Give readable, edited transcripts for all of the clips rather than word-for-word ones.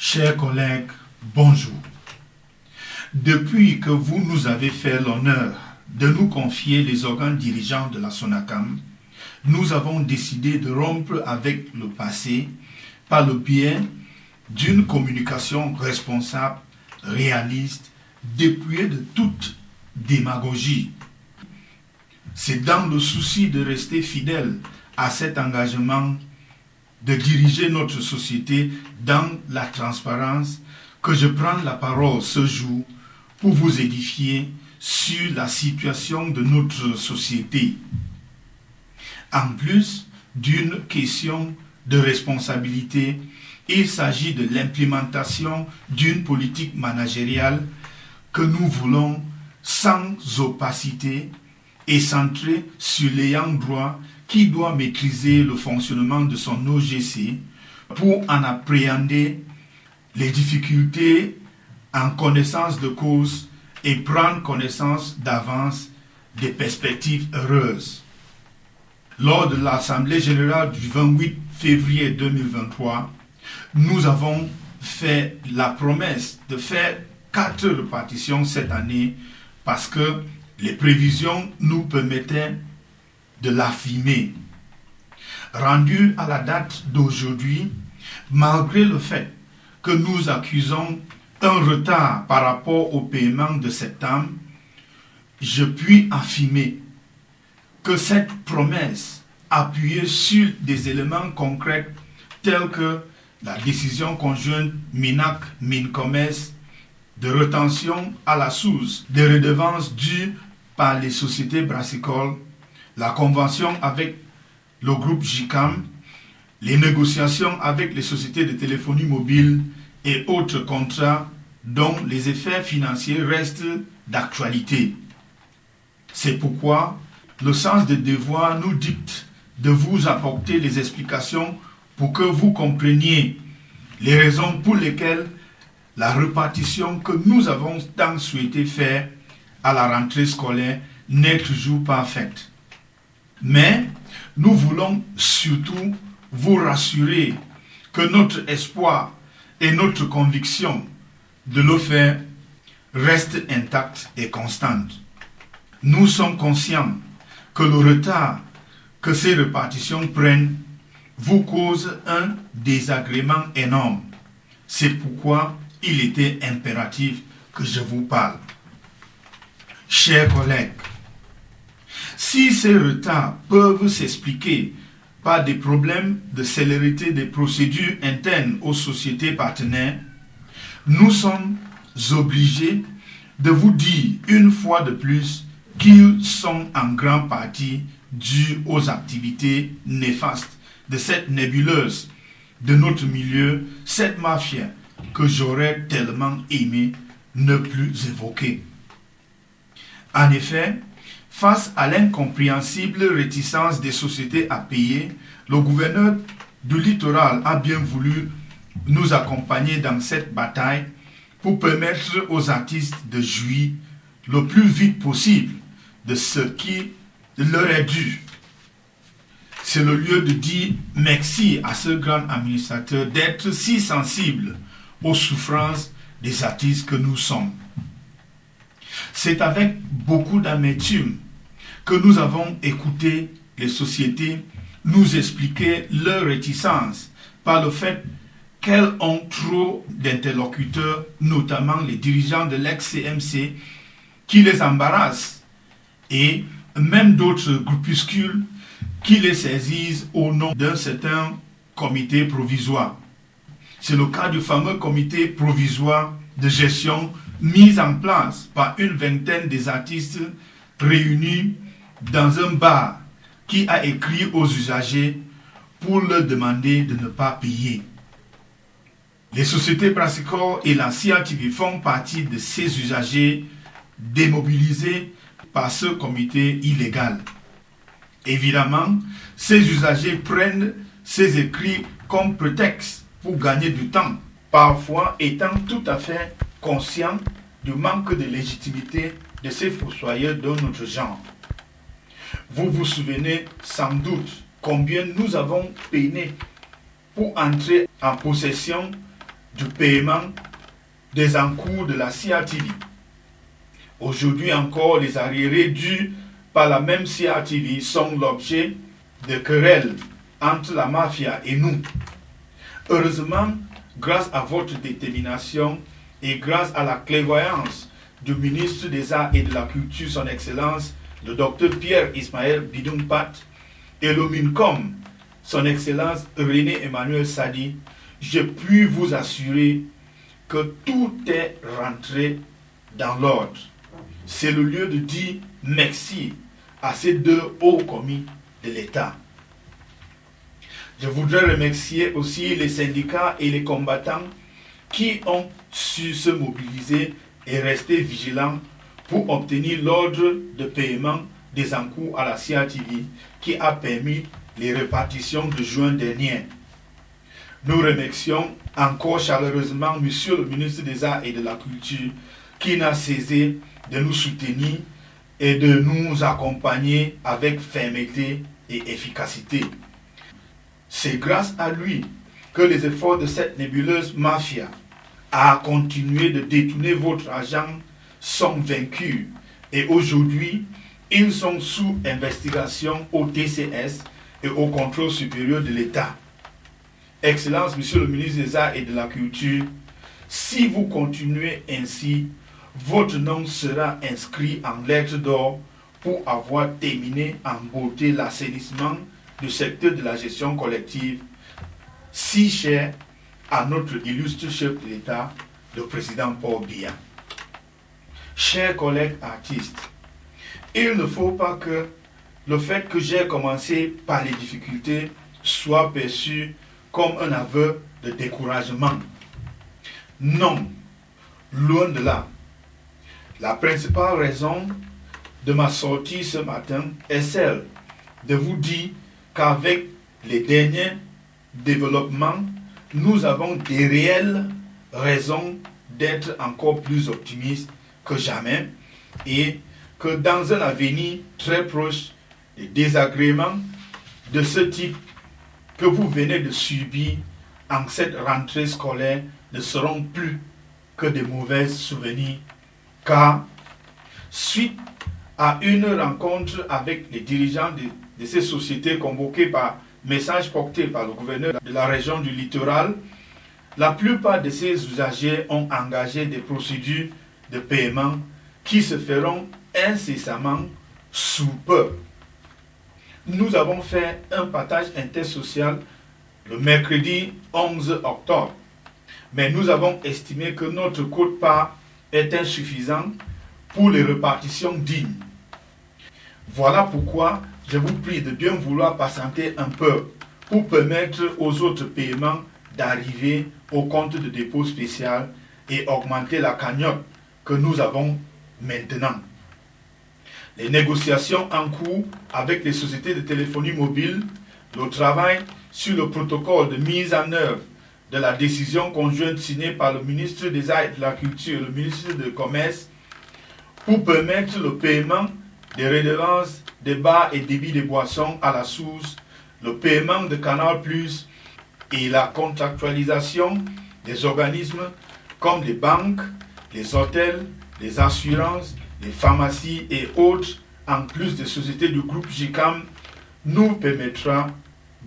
Chers collègues, bonjour. Depuis que vous nous avez fait l'honneur de nous confier les organes dirigeants de la SONACAM, nous avons décidé de rompre avec le passé par le biais d'une communication responsable, réaliste, dépouillée de toute démagogie. C'est dans le souci de rester fidèle à cet engagement de diriger notre société dans la transparence que je prends la parole ce jour pour vous édifier sur la situation de notre société. En plus d'une question de responsabilité, il s'agit de l'implémentation d'une politique managériale que nous voulons sans opacité et centrée sur l'ayant droit qui doit maîtriser le fonctionnement de son OGC pour en appréhender les difficultés en connaissance de cause et prendre connaissance d'avance des perspectives heureuses. Lors de l'Assemblée générale du 28 février 2023, nous avons fait la promesse de faire 4 répartitions cette année parce que les prévisions nous permettaient de l'affirmer. Rendu à la date d'aujourd'hui, malgré le fait que nous accusons un retard par rapport au paiement de septembre, je puis affirmer que cette promesse, appuyée sur des éléments concrets tels que la décision conjointe MINAC-MINCOMES de rétention à la source des redevances dues par les sociétés brassicoles, la convention avec le groupe JICAM, les négociations avec les sociétés de téléphonie mobile et autres contrats dont les effets financiers restent d'actualité. C'est pourquoi le sens des devoirs nous dicte de vous apporter les explications pour que vous compreniez les raisons pour lesquelles la répartition que nous avons tant souhaité faire à la rentrée scolaire n'est toujours pas faite. Mais nous voulons surtout vous rassurer que notre espoir et notre conviction de le faire restent intactes et constantes. Nous sommes conscients que le retard que ces répartitions prennent vous cause un désagrément énorme. C'est pourquoi il était impératif que je vous parle. Chers collègues, si ces retards peuvent s'expliquer par des problèmes de célérité des procédures internes aux sociétés partenaires, nous sommes obligés de vous dire une fois de plus qu'ils sont en grande partie dus aux activités néfastes de cette nébuleuse de notre milieu, cette mafia que j'aurais tellement aimé ne plus évoquer. En effet, face à l'incompréhensible réticence des sociétés à payer, le gouverneur du littoral a bien voulu nous accompagner dans cette bataille pour permettre aux artistes de jouir le plus vite possible de ce qui leur est dû. C'est le lieu de dire merci à ce grand administrateur d'être si sensible aux souffrances des artistes que nous sommes. C'est avec beaucoup d'amertume que nous avons écouté les sociétés nous expliquer leur réticence par le fait qu'elles ont trop d'interlocuteurs, notamment les dirigeants de l'ex-CMC, qui les embarrassent, et même d'autres groupuscules qui les saisissent au nom d'un certain comité provisoire. C'est le cas du fameux comité provisoire de gestion mis en place par une vingtaine des artistes réunis dans un bar qui a écrit aux usagers pour leur demander de ne pas payer. Les sociétés brassicoles et la CRTV font partie de ces usagers démobilisés par ce comité illégal. Évidemment, ces usagers prennent ces écrits comme prétexte pour gagner du temps, parfois étant tout à fait conscients du manque de légitimité de ces fossoyeurs de notre genre. Vous vous souvenez sans doute combien nous avons peiné pour entrer en possession du paiement des encours de la CRTV. Aujourd'hui encore, les arriérés dus par la même CRTV sont l'objet de querelles entre la mafia et nous. Heureusement, grâce à votre détermination et grâce à la clairvoyance du ministre des Arts et de la Culture, son Excellence, le Dr Pierre Ismaël Bidumpat, et le MINCOM, son Excellence René Emmanuel Sadi, je puis vous assurer que tout est rentré dans l'ordre. C'est le lieu de dire merci à ces deux hauts commis de l'État. Je voudrais remercier aussi les syndicats et les combattants qui ont su se mobiliser et rester vigilants pour obtenir l'ordre de paiement des encours à la CRTV qui a permis les répartitions de juin dernier. Nous remercions encore chaleureusement Monsieur le ministre des Arts et de la Culture qui n'a cessé de nous soutenir et de nous accompagner avec fermeté et efficacité. C'est grâce à lui que les efforts de cette nébuleuse mafia à continuer de détourner votre argent sont vaincus et aujourd'hui, ils sont sous investigation au TCS et au contrôle supérieur de l'État. Excellence, Monsieur le ministre des Arts et de la Culture, si vous continuez ainsi, votre nom sera inscrit en lettres d'or pour avoir terminé en beauté l'assainissement du secteur de la gestion collective, si cher à notre illustre chef de l'État, le président Paul Biya. Chers collègues artistes, il ne faut pas que le fait que j'ai commencé par les difficultés soit perçu comme un aveu de découragement. Non, loin de là. La principale raison de ma sortie ce matin est celle de vous dire qu'avec les derniers développements, nous avons des réelles raisons d'être encore plus optimistes que jamais et que dans un avenir très proche, les désagréments de ce type que vous venez de subir en cette rentrée scolaire ne seront plus que de mauvais souvenirs, car suite à une rencontre avec les dirigeants de ces sociétés convoquées par message porté par le gouverneur de la région du littoral, la plupart de ces usagers ont engagé des procédures de paiement qui se feront incessamment sous peu. Nous avons fait un partage intersocial le mercredi 11 octobre, mais nous avons estimé que notre quote-part est insuffisant pour les répartitions dignes. Voilà pourquoi je vous prie de bien vouloir patienter un peu pour permettre aux autres paiements d'arriver au compte de dépôt spécial et augmenter la cagnotte que nous avons maintenant. Les négociations en cours avec les sociétés de téléphonie mobile, le travail sur le protocole de mise en œuvre de la décision conjointe signée par le ministre des Arts et de la Culture et le ministre du Commerce pour permettre le paiement des redevances des bars et débits de boissons à la source, le paiement de Canal+, et la contractualisation des organismes comme les banques, les hôtels, les assurances, les pharmacies et autres, en plus des sociétés du groupe JICAM, nous permettra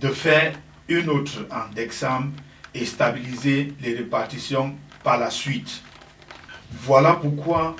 de faire une autre indexam et stabiliser les répartitions par la suite. Voilà pourquoi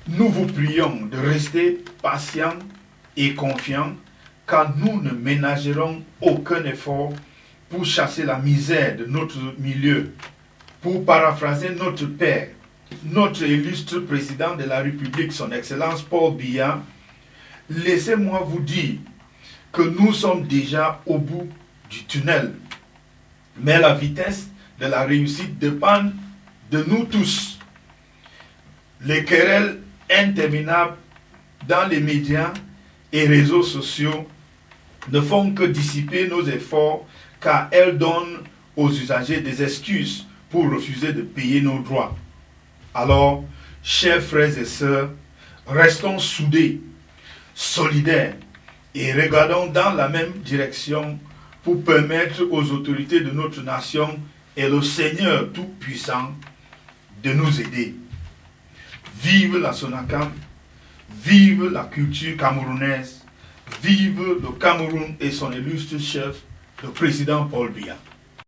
nous vous prions de rester patients et confiants, car nous ne ménagerons aucun effort pour chasser la misère de notre milieu. Pour paraphraser notre père, notre illustre président de la République, son Excellence Paul Biya, laissez-moi vous dire que nous sommes déjà au bout du tunnel. Mais la vitesse de la réussite dépend de nous tous. Les querelles interminables dans les médias et réseaux sociaux ne font que dissiper nos efforts, car elles donnent aux usagers des excuses pour refuser de payer nos droits. Alors, chers frères et sœurs, restons soudés, solidaires et regardons dans la même direction pour permettre aux autorités de notre nation et le Seigneur Tout-Puissant de nous aider. Vive la SONACAM, vive la culture camerounaise, vive le Cameroun et son illustre chef, le président Paul Biya.